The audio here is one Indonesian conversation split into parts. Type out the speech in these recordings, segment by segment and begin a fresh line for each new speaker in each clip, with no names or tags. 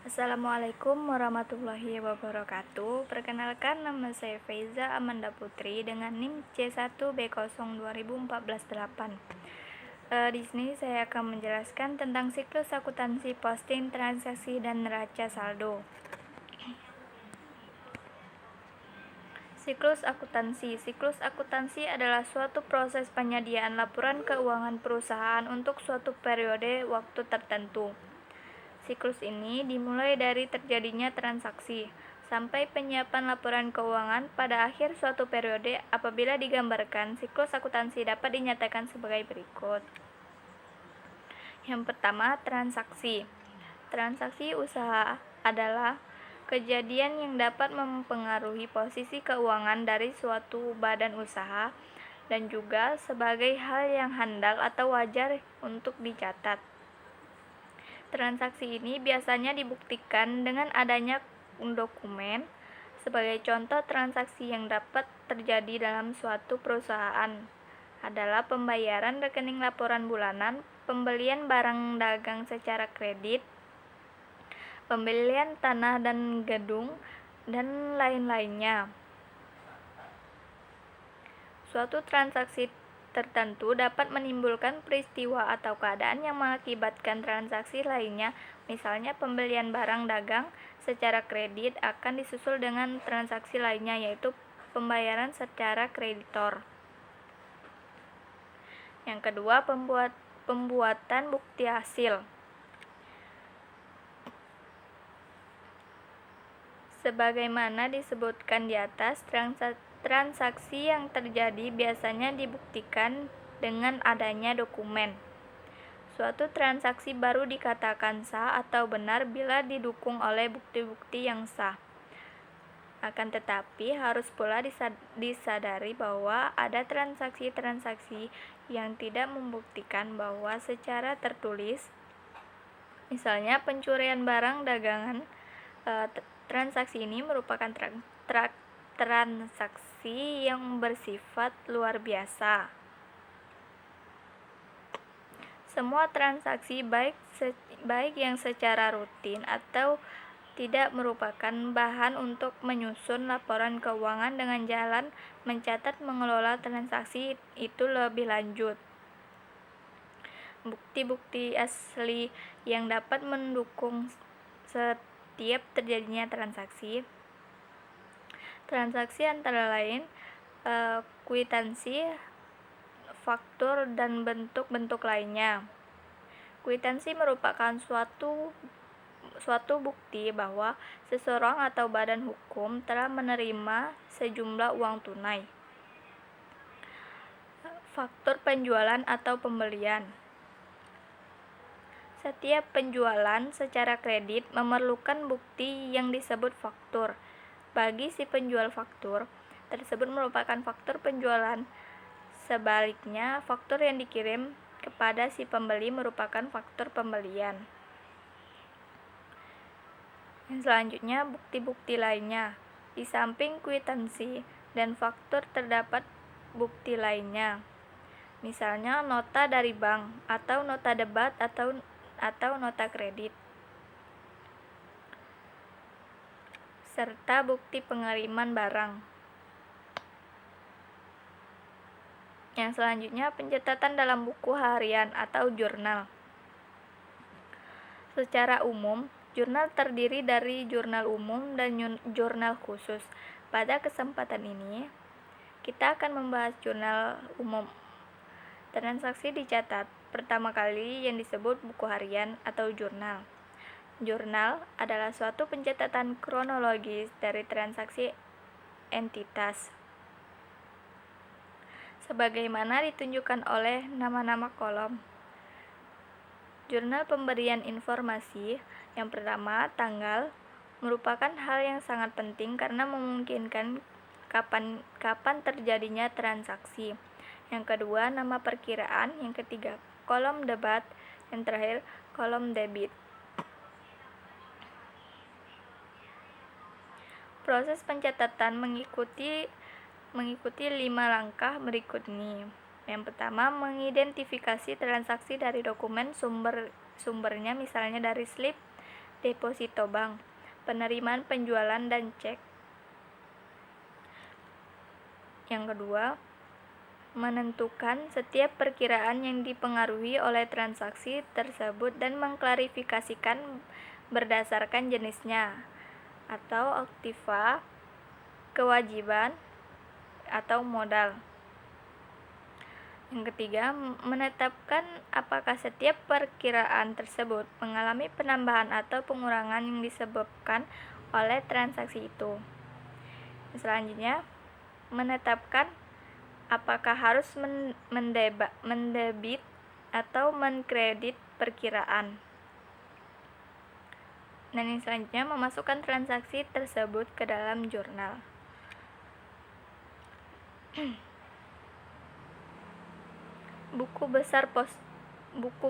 Assalamualaikum warahmatullahi wabarakatuh. Perkenalkan, nama saya Faiza Amanda Putri dengan NIM C1B0 2014-8. Di sini saya akan menjelaskan tentang siklus akuntansi posting, transaksi, dan neraca saldo. Siklus akuntansi adalah suatu proses penyediaan laporan keuangan perusahaan untuk suatu periode waktu tertentu. Siklus ini dimulai dari terjadinya transaksi sampai penyiapan laporan keuangan pada akhir suatu periode. Apabila digambarkan, siklus akuntansi dapat dinyatakan sebagai berikut. Yang pertama, transaksi. Transaksi usaha adalah kejadian yang dapat mempengaruhi posisi keuangan dari suatu badan usaha dan juga sebagai hal yang handal atau wajar untuk dicatat. Transaksi ini biasanya dibuktikan dengan adanya dokumen. Sebagai contoh transaksi yang dapat terjadi dalam suatu perusahaan adalah pembayaran rekening laporan bulanan, pembelian barang dagang secara kredit, pembelian tanah dan gedung, dan lain-lainnya. Suatu transaksi tertentu dapat menimbulkan peristiwa atau keadaan yang mengakibatkan transaksi lainnya. Misalnya, pembelian barang dagang secara kredit akan disusul dengan transaksi lainnya, yaitu pembayaran secara kreditor. Yang kedua, pembuatan bukti hasil. Sebagaimana disebutkan di atas, transaksi yang terjadi biasanya dibuktikan dengan adanya dokumen. Suatu transaksi baru dikatakan sah atau benar bila didukung oleh bukti-bukti yang sah. Akan tetapi, harus pula disadari bahwa ada transaksi-transaksi yang tidak membuktikan bahwa secara tertulis, misalnya pencurian barang dagangan. Transaksi ini merupakan transaksi yang bersifat luar biasa. Semua transaksi baik yang secara rutin atau tidak merupakan bahan untuk menyusun laporan keuangan dengan jalan mencatat mengelola transaksi itu lebih lanjut. Bukti-bukti asli yang dapat mendukung setiap terjadinya transaksi antara lain kwitansi, faktur, dan bentuk-bentuk lainnya. Kwitansi merupakan suatu bukti bahwa seseorang atau badan hukum telah menerima sejumlah uang tunai. Faktur penjualan atau pembelian. Setiap penjualan secara kredit memerlukan bukti yang disebut faktur. Bagi si penjual, faktur tersebut merupakan faktur penjualan. Sebaliknya, faktur yang dikirim kepada si pembeli merupakan faktur pembelian. Yang selanjutnya, bukti-bukti lainnya. Di samping kwitansi dan faktur terdapat bukti lainnya. Misalnya nota dari bank atau nota debat atau nota kredit, serta bukti pengiriman barang. Yang selanjutnya, pencatatan dalam buku harian atau jurnal. Secara umum, jurnal terdiri dari jurnal umum dan jurnal khusus. Pada kesempatan ini, kita akan membahas jurnal umum. Transaksi dicatat pertama kali yang disebut buku harian atau jurnal. Jurnal adalah suatu pencatatan kronologis dari transaksi entitas, sebagaimana ditunjukkan oleh nama-nama kolom. Jurnal pemberian informasi. Yang pertama, tanggal merupakan hal yang sangat penting karena memungkinkan kapan terjadinya transaksi. Yang kedua, nama perkiraan. Yang ketiga, kolom debat. Yang terakhir, kolom debit. Proses pencatatan mengikuti 5 langkah berikut ini. Yang pertama, mengidentifikasi transaksi dari dokumen sumbernya, misalnya dari slip deposito bank, penerimaan penjualan dan cek. Yang kedua, menentukan setiap perkiraan yang dipengaruhi oleh transaksi tersebut dan mengklarifikasikan berdasarkan jenisnya atau aktiva, kewajiban, atau modal. Yang ketiga, menetapkan apakah setiap perkiraan tersebut mengalami penambahan atau pengurangan yang disebabkan oleh transaksi itu. Selanjutnya, menetapkan apakah harus mendebit atau mengkredit perkiraan. Dan yang selanjutnya, memasukkan transaksi tersebut ke dalam jurnal. Buku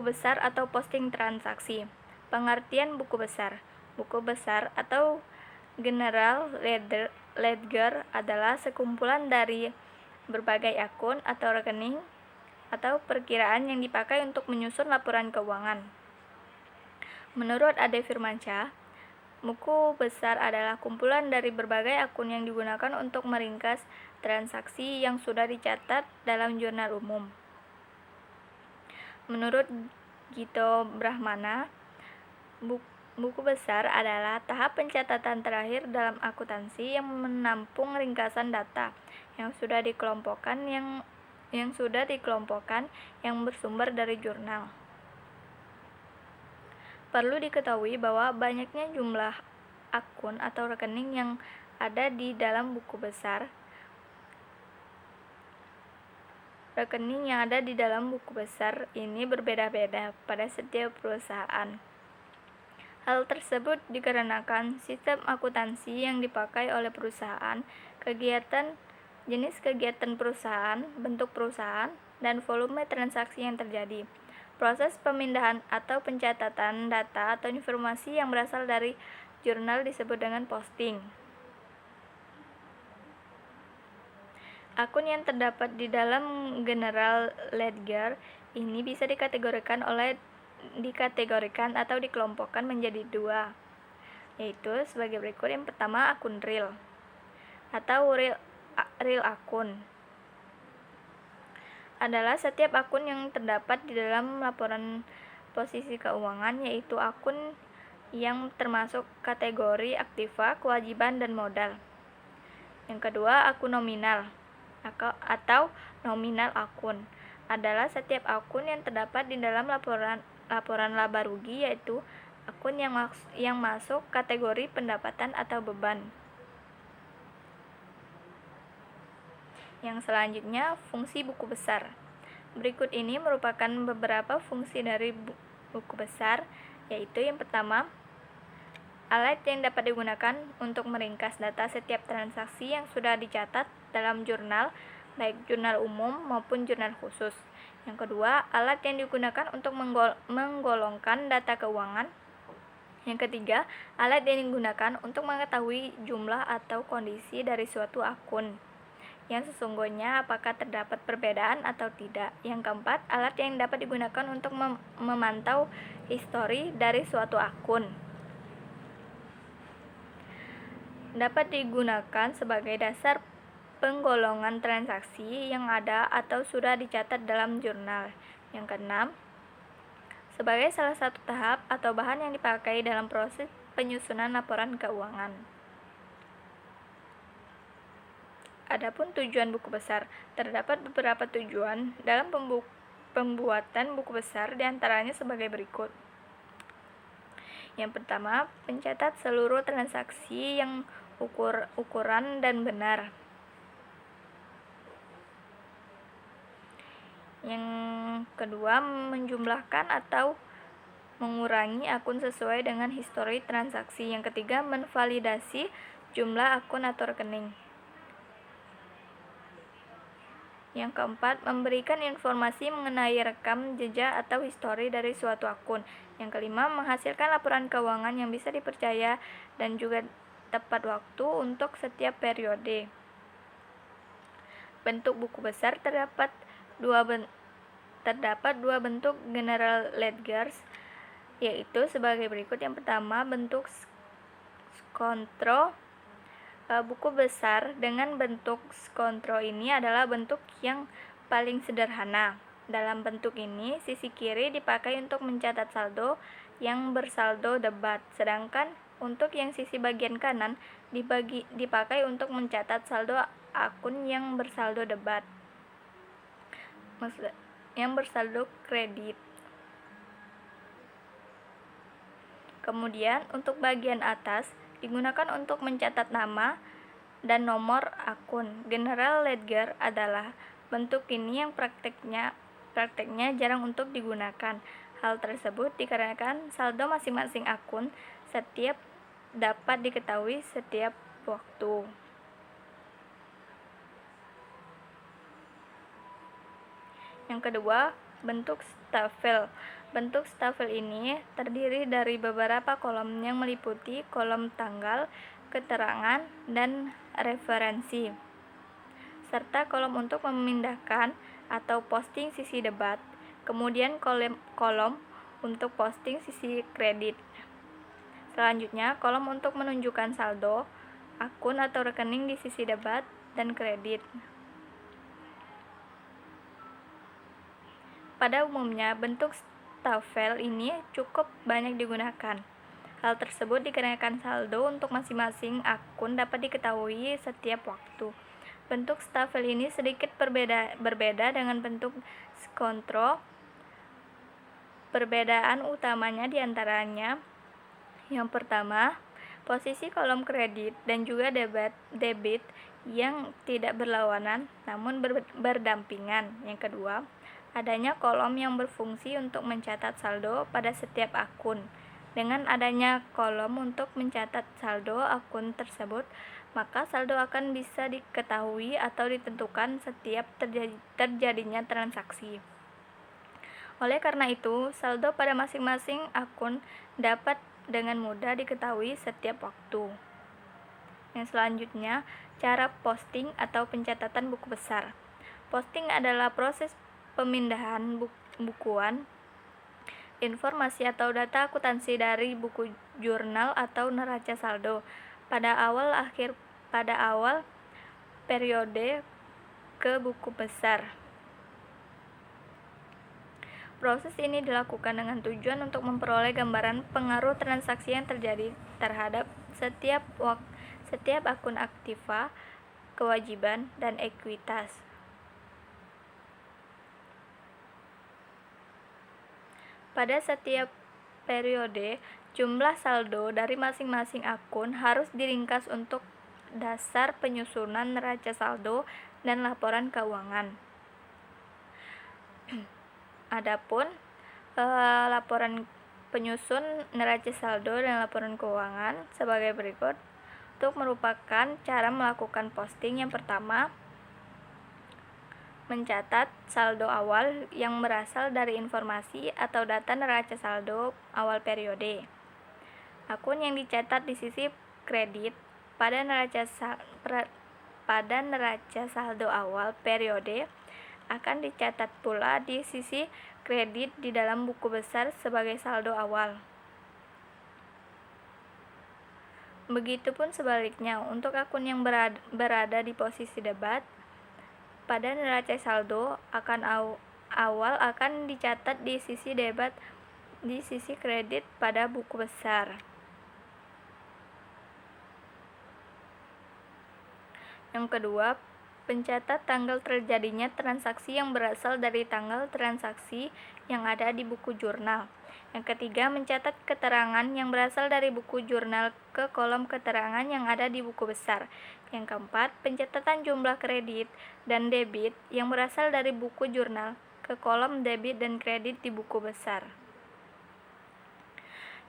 besar atau posting transaksi. Pengertian buku besar. Buku besar atau general ledger adalah sekumpulan dari berbagai akun atau rekening atau perkiraan yang dipakai untuk menyusun laporan keuangan. Menurut Ade Firmansyah, buku besar adalah kumpulan dari berbagai akun yang digunakan untuk meringkas transaksi yang sudah dicatat dalam jurnal umum. Menurut Gito Brahmana, buku besar adalah tahap pencatatan terakhir dalam akuntansi yang menampung ringkasan data yang sudah dikelompokkan yang bersumber dari jurnal. Perlu diketahui bahwa banyaknya jumlah akun atau rekening yang ada di dalam buku besar. Rekening yang ada di dalam buku besar ini berbeda-beda pada setiap perusahaan. Hal tersebut dikarenakan sistem akuntansi yang dipakai oleh perusahaan, jenis kegiatan perusahaan, bentuk perusahaan, dan volume transaksi yang terjadi. Proses pemindahan atau pencatatan data atau informasi yang berasal dari jurnal disebut dengan posting. Akun yang terdapat di dalam general ledger ini bisa dikategorikan atau dikelompokkan menjadi dua, yaitu sebagai berikut. Yang pertama, akun real atau real akun adalah setiap akun yang terdapat di dalam laporan posisi keuangan, yaitu akun yang termasuk kategori aktiva, kewajiban, dan modal. Yang kedua, akun nominal atau nominal akun adalah setiap akun yang terdapat di dalam laporan laba rugi, yaitu akun yang masuk kategori pendapatan atau beban. Yang selanjutnya, fungsi buku besar. Berikut ini merupakan beberapa fungsi dari buku besar, yaitu yang pertama, alat yang dapat digunakan untuk meringkas data setiap transaksi yang sudah dicatat dalam jurnal, baik jurnal umum maupun jurnal khusus. Yang kedua, alat yang digunakan untuk menggolongkan data keuangan. Yang ketiga, alat yang digunakan untuk mengetahui jumlah atau kondisi dari suatu akun yang sesungguhnya, apakah terdapat perbedaan atau tidak. Yang keempat, alat yang dapat digunakan untuk memantau histori dari suatu akun. Dapat digunakan sebagai dasar penggolongan transaksi yang ada atau sudah dicatat dalam jurnal. Yang keenam, sebagai salah satu tahap atau bahan yang dipakai dalam proses penyusunan laporan keuangan. Adapun tujuan buku besar, terdapat beberapa tujuan dalam pembuatan buku besar, diantaranya sebagai berikut. Yang pertama, pencatat seluruh transaksi yang ukuran dan benar. Yang kedua, menjumlahkan atau mengurangi akun sesuai dengan histori transaksi. Yang ketiga, menvalidasi jumlah akun atau rekening. Yang keempat, memberikan informasi mengenai rekam jejak atau histori dari suatu akun. Yang kelima, menghasilkan laporan keuangan yang bisa dipercaya dan juga tepat waktu untuk setiap periode. Bentuk buku besar, terdapat dua bentuk general ledgers, yaitu sebagai berikut. Yang pertama, bentuk skontro. Buku besar dengan bentuk skontro ini adalah bentuk yang paling sederhana. Dalam bentuk ini, sisi kiri dipakai untuk mencatat saldo yang bersaldo debat, sedangkan untuk yang sisi bagian kanan dipakai untuk mencatat saldo akun yang bersaldo debat, yang bersaldo kredit. Kemudian untuk bagian atas digunakan untuk mencatat nama dan nomor akun. General ledger adalah bentuk ini yang prakteknya jarang untuk digunakan. Hal tersebut dikarenakan saldo masing-masing akun setiap dapat diketahui setiap waktu. Yang kedua, bentuk stafel. Bentuk stafel ini terdiri dari beberapa kolom yang meliputi kolom tanggal, keterangan, dan referensi, serta kolom untuk memindahkan atau posting sisi debat, kemudian kolom untuk posting sisi kredit. Selanjutnya, kolom untuk menunjukkan saldo, akun atau rekening di sisi debat dan kredit. Pada umumnya, bentuk stafel ini cukup banyak digunakan. Hal tersebut dikarenakan saldo untuk masing-masing akun dapat diketahui setiap waktu. Bentuk stafel ini sedikit berbeda dengan bentuk skontro. Perbedaan utamanya diantaranya: yang pertama, posisi kolom kredit dan juga debit yang tidak berlawanan namun berdampingan. Yang kedua, adanya kolom yang berfungsi untuk mencatat saldo pada setiap akun. Dengan adanya kolom untuk mencatat saldo akun tersebut, maka saldo akan bisa diketahui atau ditentukan setiap terjadinya transaksi. Oleh karena itu, saldo pada masing-masing akun dapat dengan mudah diketahui setiap waktu. Yang selanjutnya, cara posting atau pencatatan buku besar. Posting adalah proses pemindahan bukuan, informasi atau data akuntansi dari buku jurnal atau neraca saldo pada awal periode ke buku besar. Proses ini dilakukan dengan tujuan untuk memperoleh gambaran pengaruh transaksi yang terjadi terhadap setiap akun aktiva, kewajiban, dan ekuitas. Pada setiap periode, jumlah saldo dari masing-masing akun harus diringkas untuk dasar penyusunan neraca saldo dan laporan keuangan. Adapun laporan penyusun neraca saldo dan laporan keuangan sebagai berikut. Untuk merupakan cara melakukan posting, yang pertama, mencatat saldo awal yang berasal dari informasi atau data neraca saldo awal periode. Akun yang dicatat di sisi kredit pada neraca saldo awal periode akan dicatat pula di sisi kredit di dalam buku besar sebagai saldo awal. Begitupun sebaliknya, untuk akun yang berada di posisi debat pada neraca saldo awal akan dicatat di sisi debat di sisi kredit pada buku besar. Yang kedua, pencatat tanggal terjadinya transaksi yang berasal dari tanggal transaksi yang ada di buku jurnal. Yang ketiga, mencatat keterangan yang berasal dari buku jurnal ke kolom keterangan yang ada di buku besar. Yang keempat, pencatatan jumlah kredit dan debit yang berasal dari buku jurnal ke kolom debit dan kredit di buku besar.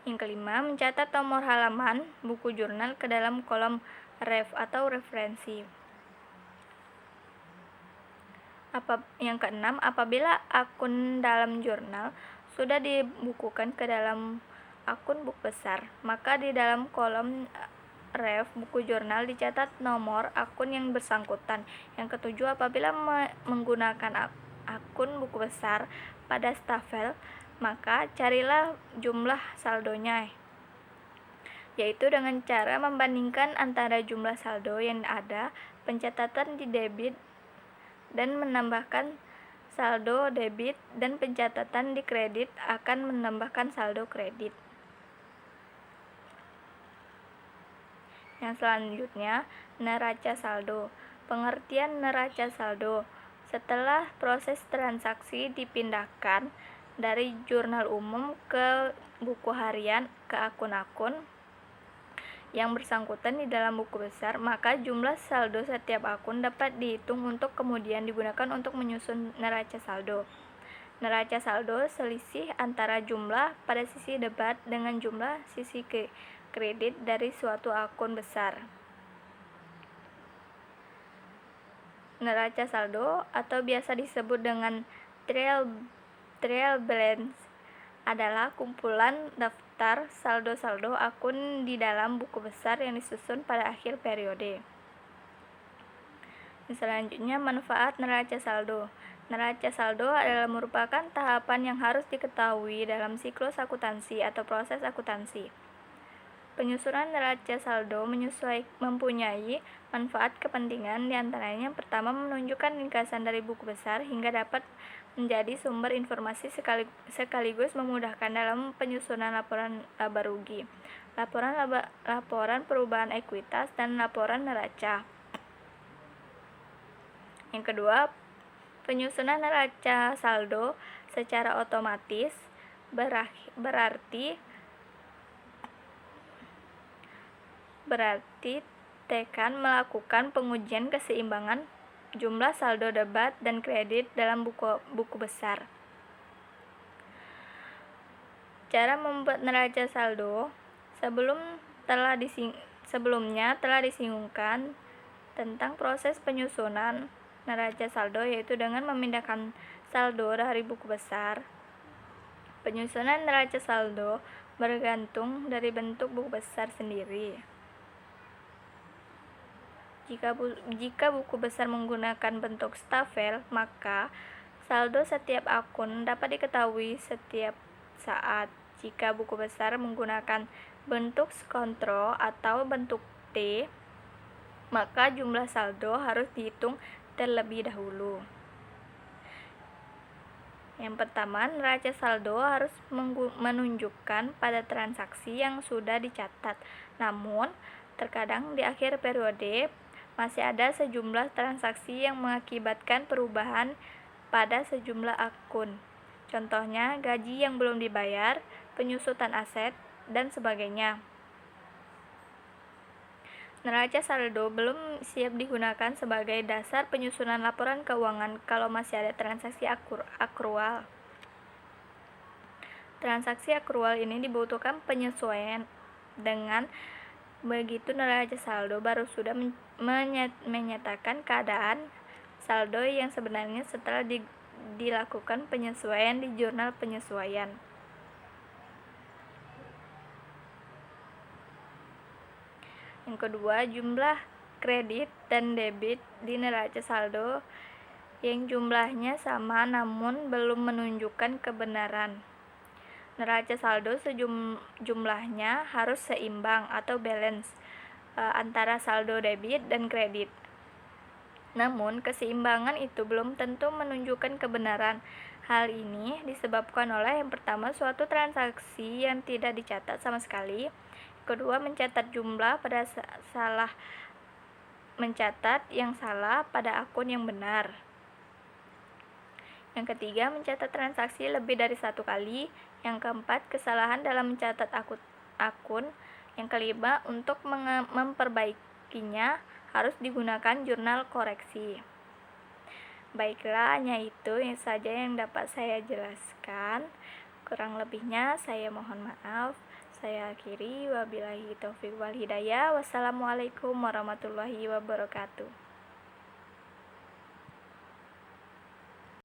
Yang kelima, mencatat nomor halaman buku jurnal ke dalam kolom ref atau referensi. Yang keenam, apabila akun dalam jurnal sudah dibukukan ke dalam akun buku besar, maka di dalam kolom ref buku jurnal dicatat nomor akun yang bersangkutan. Yang ketujuh, apabila menggunakan akun buku besar pada stafel, maka carilah jumlah saldonya, yaitu dengan cara membandingkan antara jumlah saldo yang ada, pencatatan di debit, dan menambahkan saldo debit, dan pencatatan di kredit akan menambahkan saldo kredit. Yang selanjutnya, neraca saldo. Pengertian neraca saldo: setelah proses transaksi dipindahkan dari jurnal umum ke buku harian ke akun-akun yang bersangkutan di dalam buku besar, maka jumlah saldo setiap akun dapat dihitung untuk kemudian digunakan untuk menyusun neraca saldo. Neraca saldo selisih antara jumlah pada sisi debit dengan jumlah sisi kredit dari suatu akun besar. Neraca saldo atau biasa disebut dengan trial balance adalah kumpulan daftar saldo-saldo akun di dalam buku besar yang disusun pada akhir periode. Selanjutnya, manfaat neraca saldo. Neraca saldo adalah merupakan tahapan yang harus diketahui dalam siklus akuntansi atau proses akuntansi. Penyusunan neraca saldo mempunyai manfaat kepentingan, diantaranya yang pertama menunjukkan ringkasan dari buku besar hingga dapat menjadi sumber informasi sekaligus memudahkan dalam penyusunan laporan laba rugi, laporan perubahan ekuitas, dan laporan neraca. Yang kedua, penyusunan neraca saldo secara otomatis berarti tekan melakukan pengujian keseimbangan jumlah saldo debit dan kredit dalam buku besar. Cara membuat neraca saldo. Sebelumnya telah disinggung tentang proses penyusunan neraca saldo, yaitu dengan memindahkan saldo dari buku besar. Penyusunan neraca saldo bergantung dari bentuk buku besar sendiri. Jika buku besar menggunakan bentuk stafel, maka saldo setiap akun dapat diketahui setiap saat. Jika buku besar menggunakan bentuk kontrol atau bentuk T, maka jumlah saldo harus dihitung terlebih dahulu. Yang pertama, neraca saldo harus menunjukkan pada transaksi yang sudah dicatat. Namun, terkadang di akhir periode masih ada sejumlah transaksi yang mengakibatkan perubahan pada sejumlah akun. Contohnya, gaji yang belum dibayar, penyusutan aset, dan sebagainya. Neraca saldo belum siap digunakan sebagai dasar penyusunan laporan keuangan kalau masih ada transaksi akrual. Transaksi akrual ini dibutuhkan penyesuaian. Dengan begitu, neraca saldo baru sudah menyatakan keadaan saldo yang sebenarnya setelah dilakukan penyesuaian di jurnal penyesuaian. Yang kedua, jumlah kredit dan debit di neraca saldo yang jumlahnya sama namun belum menunjukkan kebenaran. Neraca saldo jumlahnya harus seimbang atau balance antara saldo debit dan kredit. Namun, keseimbangan itu belum tentu menunjukkan kebenaran. Hal ini disebabkan oleh yang pertama, suatu transaksi yang tidak dicatat sama sekali. Kedua, mencatat yang salah pada akun yang benar. Yang ketiga, mencatat transaksi lebih dari satu kali. Yang keempat, kesalahan dalam mencatat akun. Yang kelima, untuk memperbaikinya harus digunakan jurnal koreksi. Baiklah, hanya itu saja yang dapat saya jelaskan. Kurang lebihnya saya mohon maaf. Saya akhiri, wabillahi taufiq wal hidayah. Wassalamualaikum warahmatullahi wabarakatuh.